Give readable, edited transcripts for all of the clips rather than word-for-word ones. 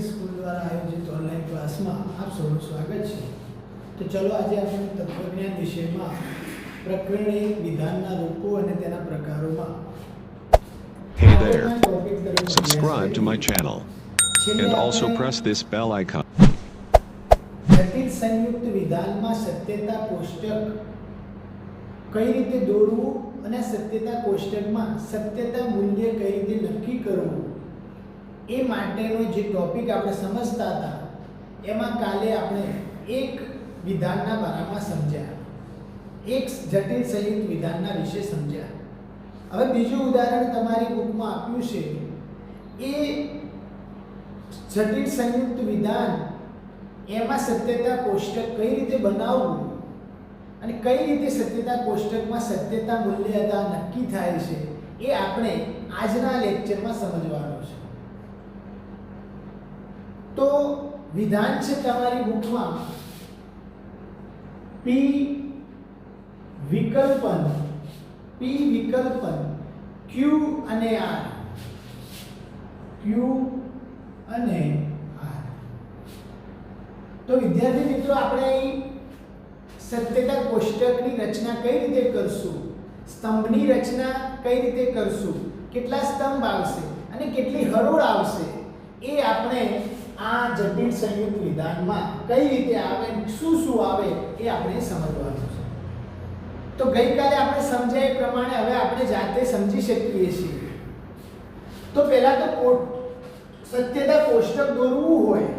School द्वारा आयोजित online class में आप सबનું સ્વાગત છે। તો ચલો આજે આપણે તત્વજ્ઞાન વિષયમાં પ્રકરણ 1 વિધાનના રૂપો અને તેના પ્રકારોમાં Hey there. Subscribe to my channel and also press this bell icon. જટિલ સંયુક્ત વિધાનમાં સત્યતા કોષ્ટક કઈ રીતે દોરવું અને સત્યતા કોષ્ટકમાં સત્યતા મૂલ્ય કઈ રીતે નક્કી કરવું એ માટેનો જે ટોપિક આપણે સમજતા હતા એમાં કાલે આપણે એક વિધાનના બારામાં સમજ્યા, એક જટિલ સંયુક્ત વિધાનના વિશે સમજ્યા। હવે બીજું ઉદાહરણ તમારી બુકમાં આપ્યું છે, એ જટિલ સંયુક્ત વિધાન એમાં સત્યતા કોષ્ટક કઈ રીતે બનાવવું અને કઈ રીતે સત્યતા કોષ્ટકમાં સત્યતા મૂલ્યતા નક્કી થાય છે એ આપણે આજના લેક્ચરમાં સમજવાનું છે। તો વિધાન છે તમારી બુકમાં P વિકલ્પન Q અને R, Q અને R। તો વિદ્યાર્થી મિત્રો આપણે અહીં સત્યતા કોષ્ટકની રચના કઈ રીતે કરશું, સ્તંભની રચના કઈ રીતે કરશું, કેટલા સ્તંભ આવશે અને કેટલી હરોળ આવશે એ આપણે આ જટિલ સંયુક્ત વિધાનમાં કઈ રીતે આવે, શું આવે એ આપણે સમજવાનું છે। તો ગઈકાલે આપણે સમજ્યા એ પ્રમાણે હવે આપણે જાતે સમજી શકીએ છીએ। તો પહેલા તો સત્યતા કોષ્ટક દોરવું હોય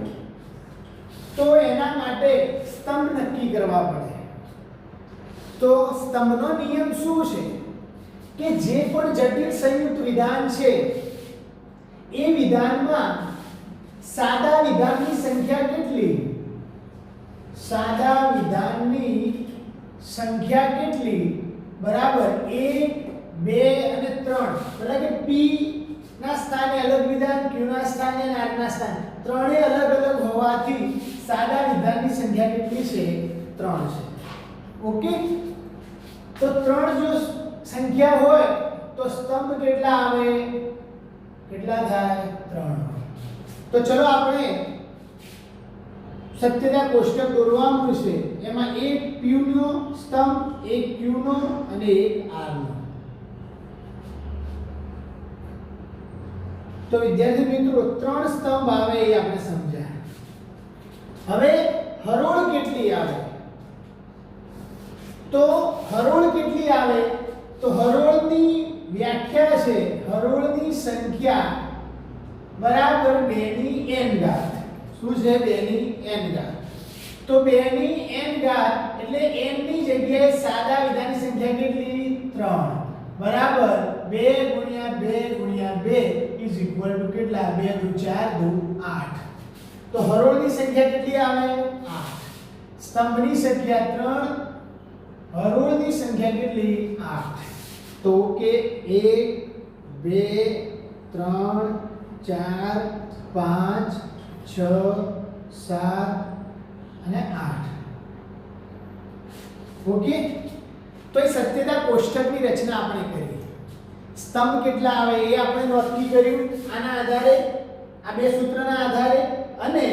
તો એના માટે સ્તંભ નક્કી કરવા પડે। તો સ્તંભનો નિયમ શું છે કે જે પણ જટિલ સંયુક્ત વિધાન છે એ વિધાનમાં સાદા વિધાનની સંખ્યા કેટલી, સાદા વિધાનની સંખ્યા કેટલી બરાબર 1 2 અને 3, એટલે કે P ના સ્થાને અલગ વિધાન, Q ના સ્થાને અને R ના સ્થાને ત્રણે અલગ અલગ હોવાથી સાદા વિધાનની સંખ્યા કેટલી છે, 3 છે। ઓકે, તો 3 જો સંખ્યા હોય તો સ્તંભ કેટલા આવે, કેટલા થાય, 3। તો ચલો આપણે સત્યતા કોષ્ટક દોરવાનું છે, એમાં એક P નો સ્તંભ, એક Q નો અને એક R નો। તો વિદ્યાર્થી મિત્રો 3 સ્તંભ આવે એ આપણે સમજ્યા। હવે હરોળ કેટલી આવે, તો હરોળ કેટલી આવે, તો હરોળની વ્યાખ્યા છે હરોળની સંખ્યા બરાબર 2 ની n ઘાત। શું છે, 2 ની n ઘાત। તો 2 ની n ઘાત એટલે n ની જગ્યાએ સાદા વિધાનની સંખ્યા કેટલી, 3 બરાબર 2 ગુણ્યા 2 ગુણ્યા 2 ઇઝ ઇક્વલ ટુ કેટલા, 2 દુ 4 દુ 8। તો હરોળની સંખ્યા કેટલી આવે, 8। સ્તંભની સંખ્યા 3, હરોળની સંખ્યા કેટલી, 8। તો કે 1 2 3 4 5 6 7 અને 8। ઓકે, તો એ સત્યતા કોષ્ટકની રચના આપણે કરી। સ્તંભ કેટલા આવે એ આપણે નક્કી કર્યું આના આધારે, આ બે સૂત્રના આધારે, અને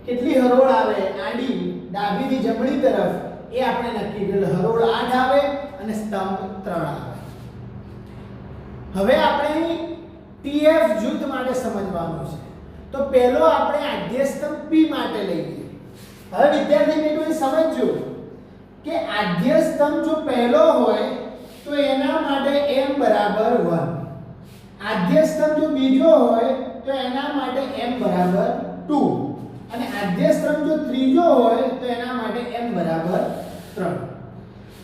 કેટલી હરોળ આવે આડી ડાબીથી જમણી તરફ એ આપણે નક્કી કર્યું। હરોળ 8 આવે અને સ્તંભ 3 આવે। હવે આપણે TF જૂથ માટે સમજવાનું છે। તો પહેલો આપણે આદ્ય સ્તંભ P માટે લઈએ। હવે વિદ્યાર્થી મિત્રો સમજજો કે આદ્ય સ્તંભ જો પહેલો હોય તો એના માટે m બરાબર 1, આદ્ય સ્તંભ જો બીજો હોય તો એના માટે m બરાબર 2 અને આદ્ય સ્તંભ જો ત્રીજો હોય તો એના માટે m બરાબર 3।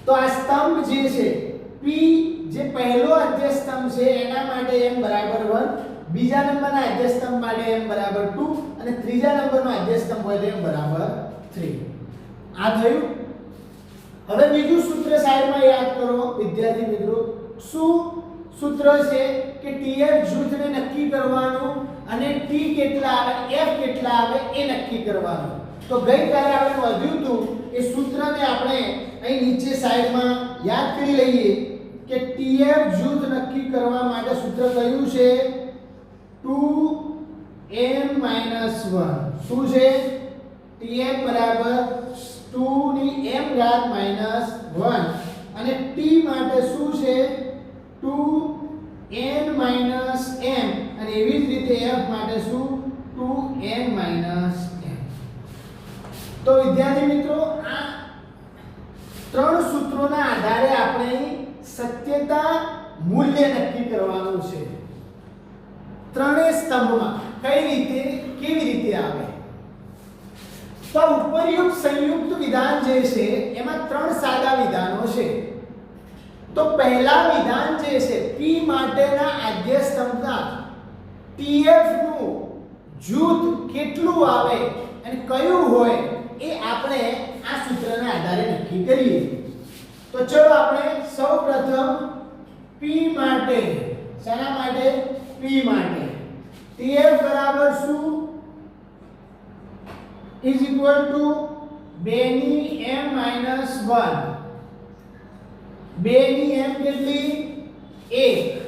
તો આ સ્તંભ જે છે P જે પહેલો આદ્ય સ્તંભ છે એના માટે m બરાબર 1, બીજા નંબરના આદ્ય સ્તંભ માટે m બરાબર 2 અને ત્રીજા નંબરનો આદ્ય સ્તંભ હોય તો m બરાબર 3। આ થયું। હવે બીજું સૂત્ર સાઈડમાં યાદ કરો વિદ્યાર્થી મિત્રો। શું સૂત્ર છે કે TF જૂથને નક્કી કરવાનું અને T કેટલા આવે, F કેટલા આવે એ નક્કી કરવાનું। તો ગઈકાલે આપણે નોંધ્યું હતું એ સૂત્રને આપણે અહીં નીચે સાઈડમાં યાદ કરી લઈએ કે TF જૂથ નક્કી કરવા માટે સૂત્ર કયું છે, 2 m - 1 શું છે tf બરાબર 2 ની m ઘાત -1 અને t માટે શું છે 2n - m અને એવી જ રીતે f માટે શું 2n - m. તો વિદ્યાર્થી મિત્રો આ ત્રણ સૂત્રોના આધારે આપણે સત્યતા મૂલ્ય નક્કી કરવાનું છે ત્રણેય સ્તંભમાં કેવી રીતે આવે તો ઉપરયુક્ત સંયુક્ત વિધાન જે છે એમાં ત્રણ સાદા વિધાનો છે તો પહેલા વિધાન જે છે p માટેના આદ્ય સ્તંભના tf નું જૂથ કેટલું આવે અને કયું હોય એ આપણે આ સૂત્રના આધારે નક્કી કરીએ તો ચલો આપણે સૌપ્રથમ p માટે શાના માટે p માટે tf બરાબર શું is equal to 2 ની m - 1 2 ની m કેટલી 1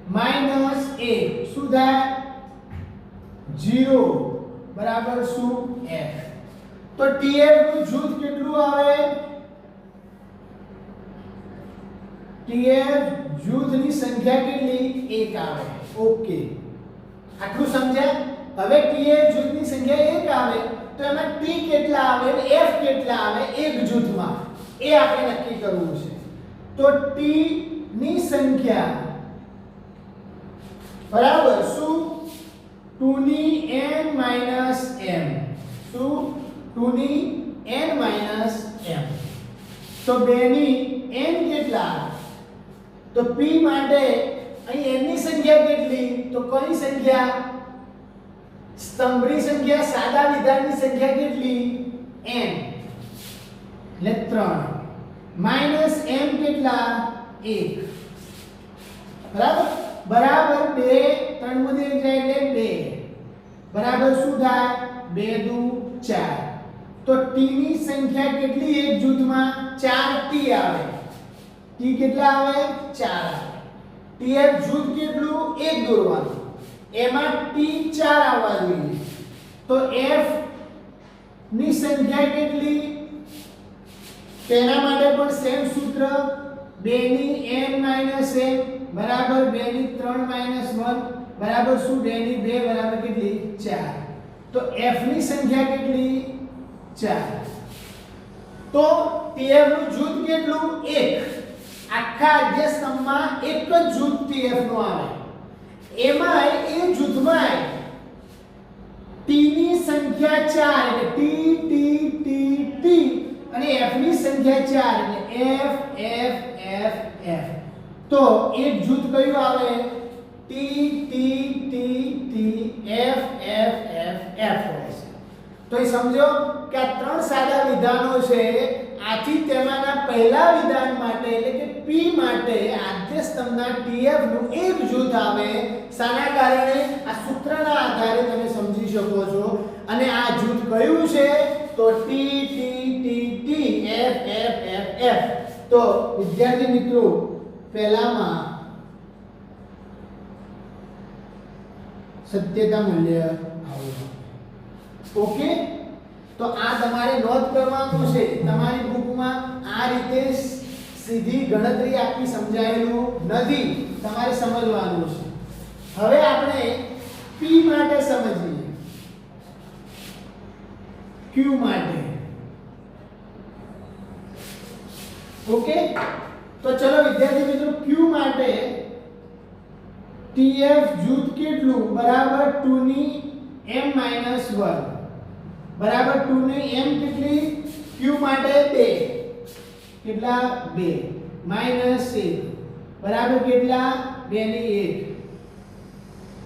માઈનસ 1 શું થાય 0 બરાબર શું f તો tf નું જૂથ કેટલું આવે tf જૂથની સંખ્યા કેટલી 1 આવે ઓકે આટલું સમજ્યા હવે tf જૂથની સંખ્યા 1 આવે તો એમાં t કેટલા આવે અને f કેટલા આવે એક જૂથમાં એ આપણે નક્કી કરવું છે તો t ની સંખ્યા બરાબર શું 2 ની n - m શું 2 ની n - m તો 2 ની n કેટલા તો p માટે અહીં n ની સંખ્યા કેટલી તો કઈ સંખ્યા સ્તંભની સંખ્યા સાદા વિધાનની સંખ્યા કેટલી n એટલે 3 માઈનસ m કેટલા 1 બરાબર બરાબર 2 3 મુદે જાય એટલે 2 બરાબર શું થાય 2 દુ 4 તો t ની સંખ્યા કેટલી એક જૂથમાં 4t આવે t કેટલા આવે 4 આવે tf જૂથ કેટલું એક દોરવાનું એમાં t 4 આવવા જોઈએ તો f ની સંખ્યા કેટલી તેના માટે પણ સેમ સૂત્ર 2 ની n - m બરાબર 2 ની 3 - 1 બરાબર શું 2 ની 2 બરાબર કેટલી 4 તો f ની સંખ્યા કેટલી 4 તો tf નું જૂથ કેટલું 1 આખા આદ્ય સ્તંભમાં એક જ જૂથ tf નું આવે એમાં એ જૂથમાં t ની સંખ્યા 4 એટલે t t t t અને f ની સંખ્યા 4 એટલે f f f f તો એક જૂથ કયું આવે t t t t f f f f હોય છે તો એ સમજો કે આ ત્રણ સાદા વિધાનો છે આથી તેમાંના પહેલા વિધાન માટે એટલે કે p માટે આદ્ય સ્તંભના tf નું એક જૂથ આવે શાના કારણે આ સૂત્રના આધારે તમે સમજી શકો છો અને આ જૂથ કયું છે તો t t t t f f f f તો વિદ્યાર્થી મિત્રો પહેલામાં સત્યતા મૂલ્ય આવું ઓકે તો આ તમારે નોંધ કરવાનું છે તમારી બુકમાં આ રીતે સીધી ગણતરી આપી સમજાયેલું નથી તમારે સમજવાનું છે હવે આપણે p માટે સમજીએ q માટે ઓકે તો ચલો વિદ્યાર્થી મિત્રો q માટે tf જૂથ કેટલું બરાબર 2 ની m - 1 બરાબર 2 ની m કેટલી q માટે 2 કેટલા 2 -1 બરાબર કેટલા 2 ની 1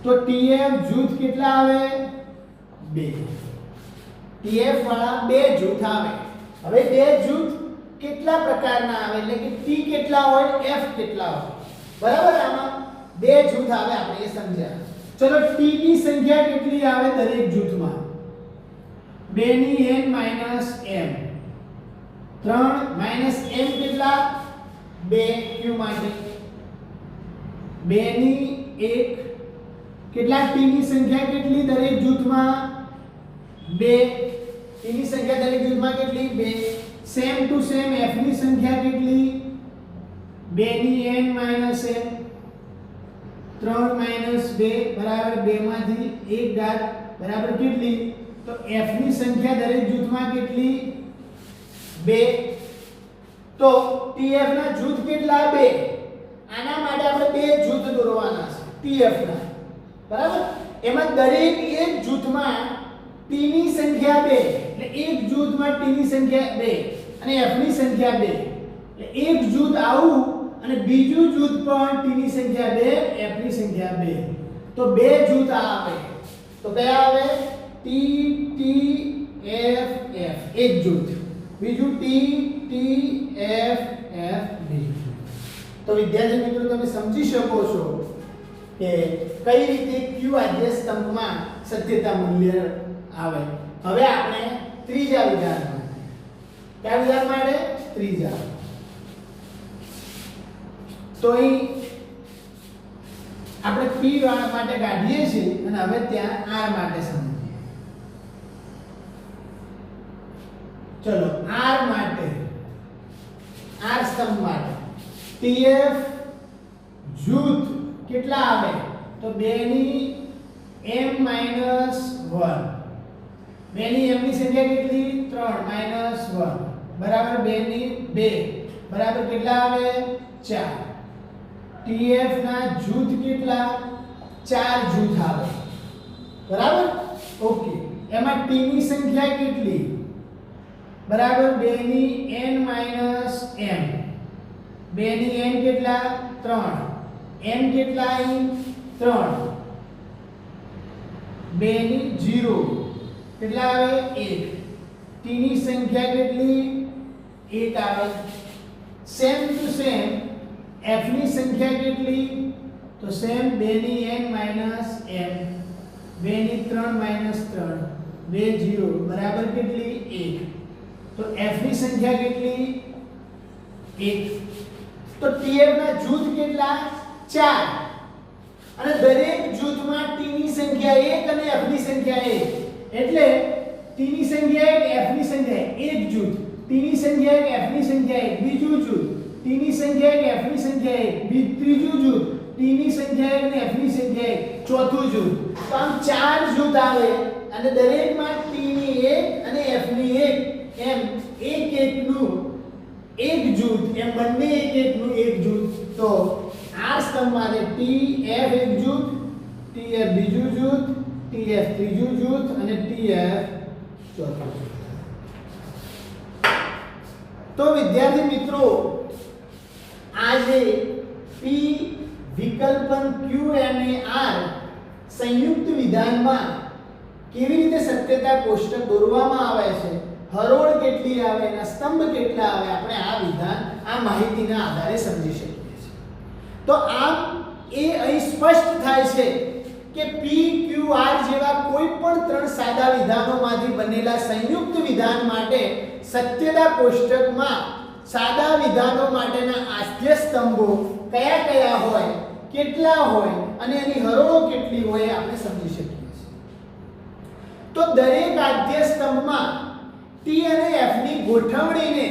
તો tf જૂથ કેટલા આવે 2 tf વાળા 2 જૂથ આવે હવે 2 જૂથ કેટલા પ્રકારના આવે એટલે કે t કેટલા હોય f કેટલા હોય બરાબર આમાં 2 જૂથ આવે આપણે એ સમજ્યા ચલો t ની સંખ્યા કેટલી આવે દરેક જૂથમાં 2 ની n - m 3 - m કેટલા 2 q માટે 2 ની 1 કેટલા t ની સંખ્યા કેટલી દરેક જૂથમાં 2 t ની સંખ્યા દરેક જૂથમાં કેટલી 2 સેમ ટુ સેમ f ની સંખ્યા કેટલી 2 ની n - n 3 - 2 બરાબર 2 માંથી 1 ઘાત બરાબર કેટલી તો f ની સંખ્યા દરેક જૂથમાં કેટલી 2 તો tf ના જૂથ કેટલા 2 આના માટે આપણે બે જૂથ દોરવાના છે tf ના બરાબર એમાં દરેક એક જૂથમાં t ની સંખ્યા 2 એટલે એક જૂથમાં t ની સંખ્યા 2 અને f ની સંખ્યા 2 એટલે એક જૂથ આવું અને બીજું જૂથ પણ t ની સંખ્યા 2 f ની સંખ્યા 2 તો બે જૂથ આવે તો કયા આવે t t f f એક જૂથ બીજું t t f f બીજું તો વિદ્યાર્થી મિત્રો તમે સમજી શકો છો કે કઈ રીતે q આદ્ય સ્તંભમાં સત્યતા મૂલ્ય આવે હવે આપણે ત્રીજા વિધાનમાં કયા વિધાન માટે ત્રીજા તો અહીં આપણે p માટે કાઢીએ છીએ અને હવે ત્યાં r માટે સમજીએ ચલો r માટે r સ્તંભ માટે tf જૂથ કેટલા આવે તો 2 ની m - 1 2 ની m ની સંખ્યા કેટલી 3 - 1 બરાબર 2 ની 2 બરાબર કેટલા આવે 4 tf ના જૂથ કેટલા 4 જૂથ આવે બરાબર ઓકે એમાં t ની સંખ્યા કેટલી બરાબર 2 ની n - m 2 ની n કેટલા 3 n કેટલા અહીં 3 2 ની 0 કેટલા આવે 1 t ની સંખ્યા કેટલી 1 આવે સેમ ટુ સેમ f ની સંખ્યા કેટલી તો સેમ 2 ની n - m 2 ની 3 - 3 2 0 બરાબર કેટલી 1 તો f ની સંખ્યા કેટલી 1 તો tf ના જૂથ કેટલા 4 અને દરેક જૂથમાં t ની સંખ્યા 1 અને f ની સંખ્યા 1 એટલે t ની સંખ્યા 1 f ની સંખ્યા 1 એક જૂથ t ની સંખ્યા 1 f ની સંખ્યા 1 બીજું જૂથ t ની સંખ્યા 1 f ની સંખ્યા 1 ત્રીજું જૂથ t ની સંખ્યા 1 અને f ની સંખ્યા 1 ચોથું જૂથ તો આમ 4 જૂથ આવે અને દરેકમાં t ની 1 અને f ની 1 એમ એક એકનું એક જૂથ એમ બંને એક એકનું એક જૂથ તો આ સ્તંભ માટે tf એક જૂથ tf બીજું જૂથ tf ત્રીજું જૂથ અને tf ચોથું જૂથ તો વિદ્યાર્થી મિત્રો આજે p વિકલ્પન q અને r સંયુક્ત વિધાનમાં કેવી રીતે સત્યતા કોષ્ટક દોરવામાં આવે છે હરોળ કેટલી આવે અને સ્તંભ કેટલા આવે આપણે આ વિધાન આ માહિતીના આધારે સમજી શકીએ છીએ તો આમ એ અહીં સ્પષ્ટ થાય છે કે p q r જેવા કોઈ પણ ત્રણ સાદા વિધાનોમાંથી બનેલા સંયુક્ત વિધાન માટે સત્યતા કોષ્ટકમાં સાદા વિધાનો માટેના આદ્ય સ્તંભો કયા કયા હોય કેટલા હોય અને એની હરોળો કેટલી હોય આપણે સમજી શકીએ છીએ તો દરેક આદ્ય સ્તંભમાં t અને f ની ગોઠવણીને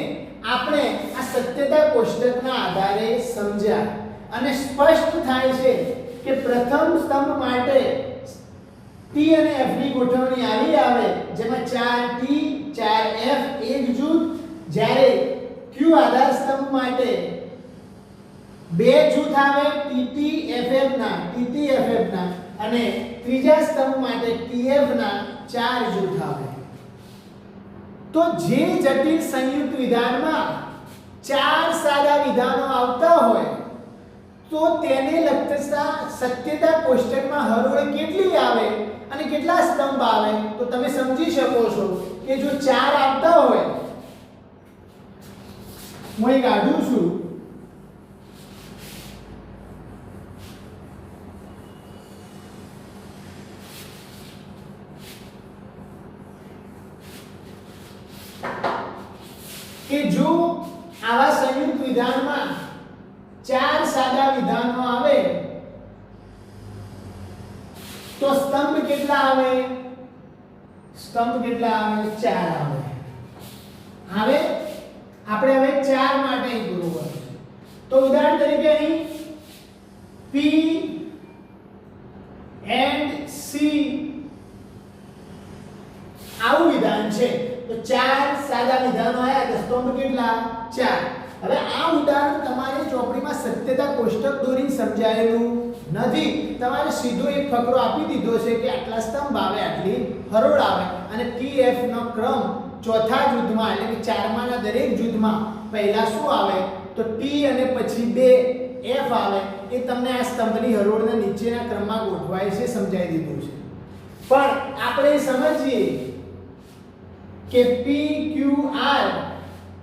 આપણે આ સત્યતા કોષ્ટકના આધારે સમજ્યા અને સ્પષ્ટ થાય છે કે પ્રથમ સ્તંભ માટે t અને f ની ગોઠવણી આવી આવે જેમાં 4t 4f એક જૂથ જ્યારે q આધાર સ્તંભ માટે બે જૂથ આવે tt ff ના અને ત્રીજા સ્તંભ માટે tf ના 4 જૂથ આવે તો જે જટિલ સંયુક્ત વિધાનમાં 4 સાદા વિધાનો આવતા હોય તો તેને લગતા સત્યતા કોષ્ટકમાં હરોળ કેટલી આવે અને કેટલા સ્તંભ આવે તો તમે સમજી શકો છો કે જો 4 આવતા હોય હું એક કાઢું છું કે જો આવા સંયુક્ત વિધાનમાં 4 સાદા વિધાનો આવે કેટલા આવે? સ્તંભ કેટલા આવે? 4 આવે. હવે આપણે હવે 4 માટે અહીં પૂરું કરીશું. તો ઉદાહરણ તરીકે અહીં P and C આવું વિધાન છે. તો 4 સાદા વિધાનો આયા તો સ્તંભ કેટલા? 4. હવે આ ઉદાહરણ તમારે ચોપડીમાં સત્યતા કોષ્ટક દોરીને સમજાયેલું નથી. તમારે સીધો એક ફકરો આપી દીધો છે કે આટલા સ્તંભ આવે, આટલી હરોળ આવે અને TF નો ક્રમ ચોથા જૂથમાં એટલે કે 4 માંના દરેક જૂથમાં પહેલા શું આવે? તો T અને પછી 2 F આવે. એ તમને આ સ્તંભની હરોળના નીચેના ક્રમમાં ગોઠવાય છે સમજાવી દીધું છે. પણ આપણે સમજીએ કે P Q R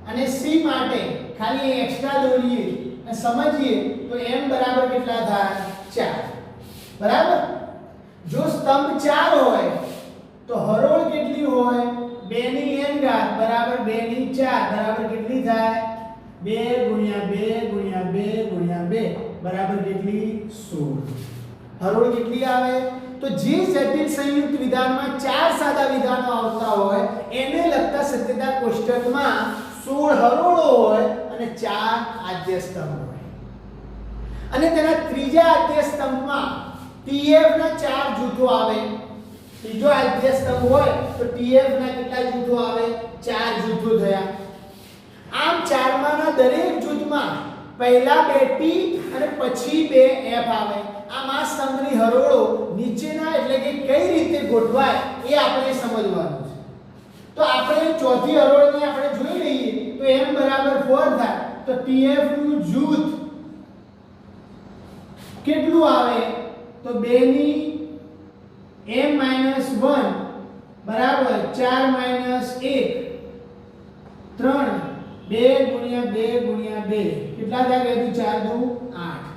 અને C માટે ખાલી એક્સ્ટ્રા દોરીએ અને સમજીએ તો m બરાબર કેટલા થાય? 4. બરાબર? જો સ્તંભ 4 હોય તો હરોળ કેટલી હોય? 2 ની n ઘાત બરાબર 2 ની 4 બરાબર કેટલી થાય? 2 ગુણ્યા 2 ગુણ્યા 2 ગુણ્યા 2 બરાબર કેટલી? 16. હરોળ કેટલી આવે? તો જે જટિલ સંયુક્ત વિધાનમાં 4 સાદા વિધાનો આવતા હોય એને લગતા સત્યતા કોષ્ટકમાં 16 હરોળો હોય અને 4 આદ્ય સ્તંભ હોય. અને તેના ત્રીજા આદ્ય સ્તંભમાં TF ના 4 જૂથો આવે. ત્રીજો આદ્ય સ્તંભ હોય તો TF ના કેટલા જૂથો આવે? 4 જૂથો થયા. આમ 4 માંના દરેક જૂથમાં પહેલા 2 T અને પછી 2 F આવે. આમ આ સ્તંભની હરોળો નીચેના એટલે કે કઈ રીતે ગોઠવાય એ આપણે સમજવાનું છે. તો આપણે ચોથી હરોળને આપણે જોઈ લઈએ તો m બરાબર 4 થાય. તો TF નું જૂથ કેટલું આવે? તો 2 ની m - 1 બરાબર 4 - 1 3 2 ગુણ્યા 2 ગુણ્યા 2 કેટલા થાય? 2 4 2 8.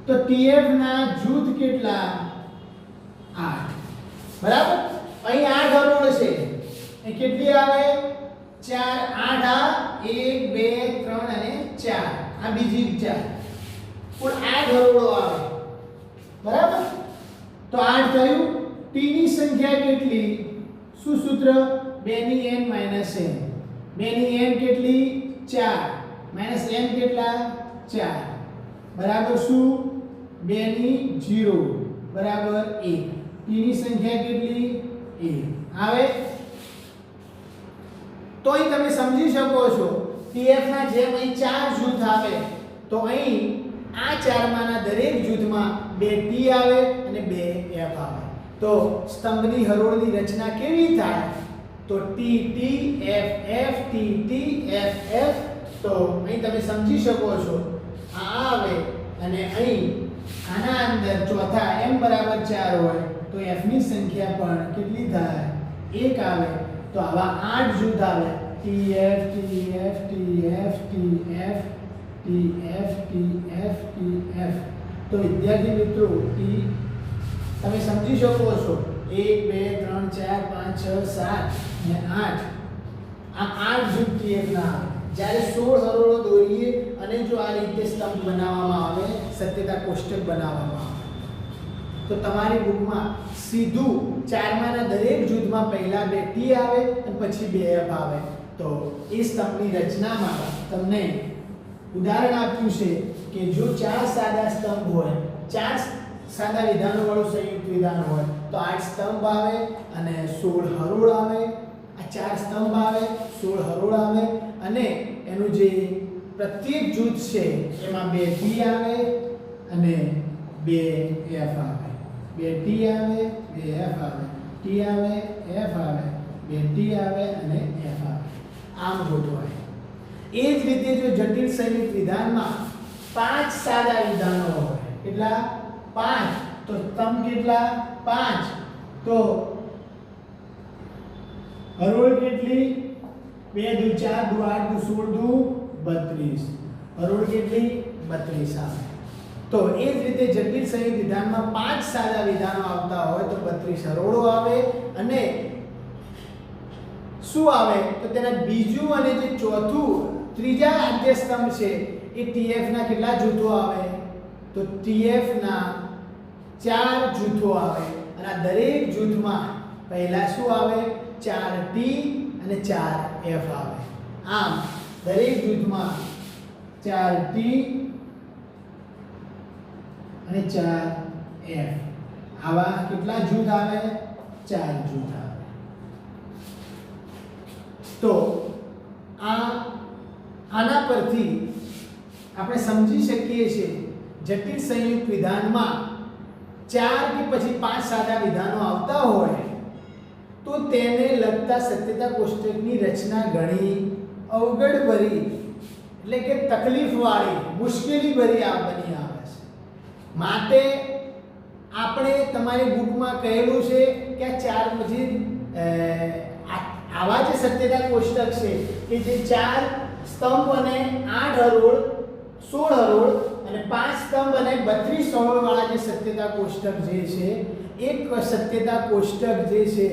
તો TF ના જૂથ કેટલા? 8. બરાબર? અહીં 8 હરોળ છે. એ કેટલી આવે? 4 8 આ 1 2 3 અને 4 આ બીજી 4 કુલ 8 હરોળો આવે. બરાબર? તો 8 થયું. T ની સંખ્યા કેટલી? શું સૂત્ર? 2 ની n - n 2 ની n કેટલી? 4 માઈનસ n કેટલા? 4 બરાબર શું? 2 ની 0 બરાબર 1. T ની સંખ્યા કેટલી? 1 આવે. તો અહીં તમે સમજી શકો છો TF ના જેમ અહીં 4 જૂથ આવે તો અહીં આ 4 માંના દરેક જૂથમાં 2 T આવે અને 2 F આવે. તો સ્તંભની હરોળની રચના કેવી થાય? તો T T F F T T F F. તો અહીં તમે સમજી શકો છો આ આવે અને અહીં આના અંદર ચોથા m બરાબર 4 હોય તો f ની સંખ્યા પણ કેટલી થાય? 1 આવે. તો આવા 8 જૂથ આવે. TF TF TF TF TF TF TF. તો વિદ્યાર્થી મિત્રો તમે સમજી શકો છો 1 2 3 4 5 6 7 અને 8 આ 8 જૂથ TF ના આવે. જ્યારે 16 હરોળો દોરીએ અને જો આ રીતે સ્તંભ બનાવવામાં આવે, સત્યતા કોષ્ટક બનાવવામાં આવે તો તમારી બુકમાં સીધું 4 માંના દરેક જૂથમાં પહેલા 2 T આવે અને પછી 2 F આવે. તો એ સ્તંભની રચનામાં તમને ઉદાહરણ આપ્યું છે કે જો 4 સાદા સ્તંભ હોય, 4 સાદા વિધાનો વાળું સંયુક્ત વિધાન હોય તો 8 સ્તંભ આવે અને 16 હરોળ આવે. આ 4 સ્તંભ આવે, 16 હરોળ આવે અને એનું જે પ્રત્યેક જૂથ છે એમાં 2 T આવે અને 2 F આવે. 2 T આવે, 2 F આવે. T આવે, F આવે, 2 T આવે અને F આવે. આમ ગોઠવાય. એ જ રીતે જો જટિલ સંયુક્ત વિધાનમાં 5 સાદા વિધાનો હોય, કેટલા? 5. તો સ્તંભ કેટલા? 5. તો હરોળ કેટલી? 2 2 4 2 8 2 16 2 32. હરોળ કેટલી? 32 આવે. તો એ જ રીતે જટિલ સંયુક્ત વિધાનમાં 5 સાદા વિધાનો આવતા હોય તો 32 હરોળો આવે અને શું આવે? તો તેના બીજું અને જે ચોથું ત્રીજા આદ્ય સ્તંભ છે એ TF ના કેટલા જૂથો આવે? તો TF ના 4 જૂથો આવે અને આ દરેક જૂથમાં પહેલા શું આવે 4t અને 4f આવે. આમ દરેક જૂથમાં 4t અને 4f આવા કેટલા જૂથ આવે 4 જૂથ આવે. તો આના પરથી આપણે સમજી શકીએ છીએ જટિલ સંયુક્ત વિધાનમાં 4 કે પછી 5 સાદા વિધાનો આવતા હોય તો તેને લગતા સત્યતા કોષ્ટકની રચના ઘણી અવગડભરી એટલે કે તકલીફવાળી મુશ્કેલીભરી બની આવે છે. માટે આપણે તમારી બુકમાં કહેલું છે કે આ 4 પછી આવા જે સત્યતા કોષ્ટક છે કે જે 4 સ્તંભ અને 8 હરોળ 16 હરોળ અને 5 સ્તંભ અને 32 હરોળ વાળા જે સત્યતા કોષ્ટક જે છે એક સત્યતા કોષ્ટક જે છે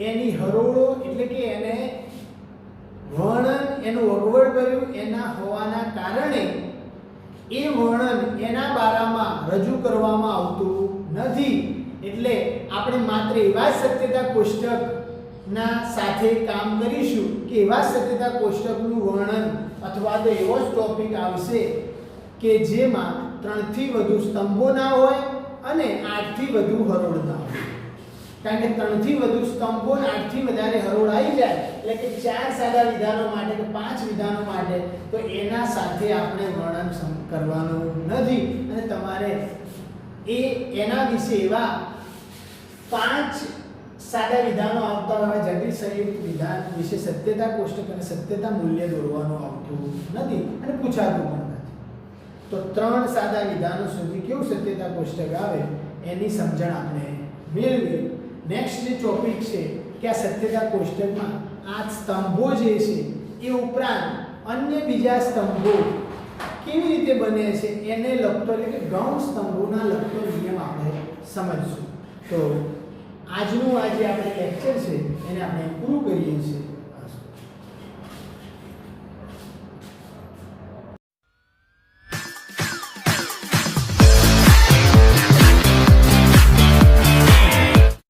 એની હરોળો એટલે કે એને વર્ણન એનું અગવડ કર્યું એના હોવાના કારણે એ વર્ણન એના બારામાં રજૂ કરવામાં આવતું નથી. એટલે આપણે માત્ર એવા સત્યતા કોષ્ટકના સાથે કામ કરીશું કે એવા સત્યતા કોષ્ટકનું વર્ણન અથવા તો એવો જ ટોપિક આવશે કે જેમાં 3 થી વધુ સ્તંભો ના હોય અને 8 થી વધુ હરોળ ના હોય. કારણ કે 3 થી વધુ સ્તંભો અને 8 થી વધારે હરોળ આવી જાય એટલે કે 4 સાદા વિધાનો માટે કે 5 વિધાનો માટે તો એના સાથે આપણે વર્ણન કરવાનું નથી અને તમારે એના વિશે એવા 5 સાદા વિધાનો આવતા હોય જટિલ સંયુક્ત વિધાન વિશે સત્યતા કોષ્ટક અને સત્યતા મૂલ્ય દોરવાનું આવતું નથી અને પૂછાતું પણ નથી. તો 3 સાદા વિધાનો સુધી કેવું સત્યતા કોષ્ટક આવે એની સમજણ આપણે મેળવી. નેક્સ્ટ જે ટોપિક છે કે આ સત્યતા કોષ્ટકમાં આ સ્તંભો જે છે એ ઉપરાંત અન્ય બીજા સ્તંભો કેવી રીતે બને છે એને લગતો એટલે કે ગૌણ સ્તંભોના લગતો નિયમ આપણે સમજશું. તો આજનું આ જે આપણે લેક્ચર છે એને આપણે પૂરું કરીએ છીએ.